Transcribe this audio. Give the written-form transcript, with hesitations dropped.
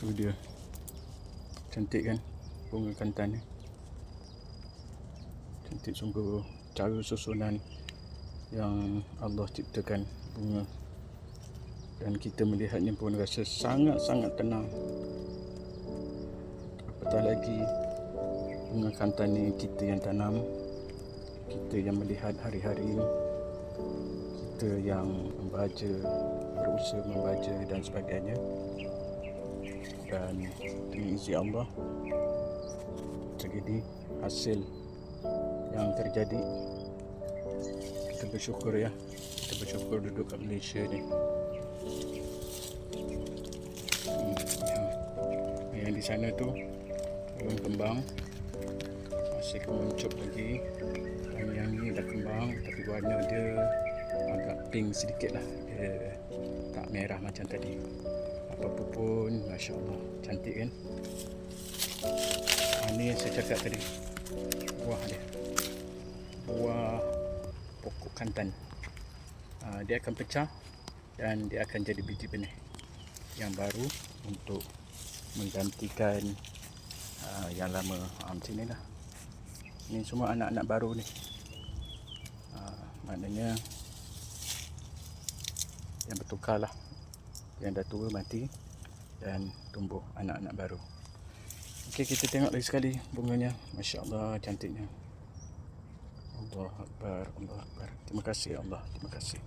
Tu dia, cantik kan bunga kantan ni, cantik sungguh. Cara susunan yang Allah ciptakan bunga, dan kita melihatnya pun rasa sangat-sangat tenang. Apatah lagi bunga kantan ni kita yang tanam, kita yang melihat hari-hari ini, kita yang membaca, berusaha membaca dan sebagainya. Dan dengan izin Allah, segini hasil yang terjadi, kita bersyukur ya. Kita bersyukur duduk kat Malaysia ni. Yang di sana tu belum kembang, masih kemuncup lagi. Dan yang ni dah kembang, tapi warna dia agak pink sedikit lah, dia tak merah macam tadi. Apa pun, Masya Allah, cantik kan. Ini yang saya cakap tadi, buah dia, buah pokok kantan. Dia akan pecah dan dia akan jadi biji benih yang baru untuk menggantikan yang lama. Macam ni lah. Ini semua anak-anak baru ni. Maknanya yang bertukar lah, yang dah tua mati dan tumbuh anak-anak baru. Okey, kita tengok lagi sekali bunganya. Masya Allah, cantiknya. Allah Akbar, Allah Akbar. Terima kasih Allah, terima kasih.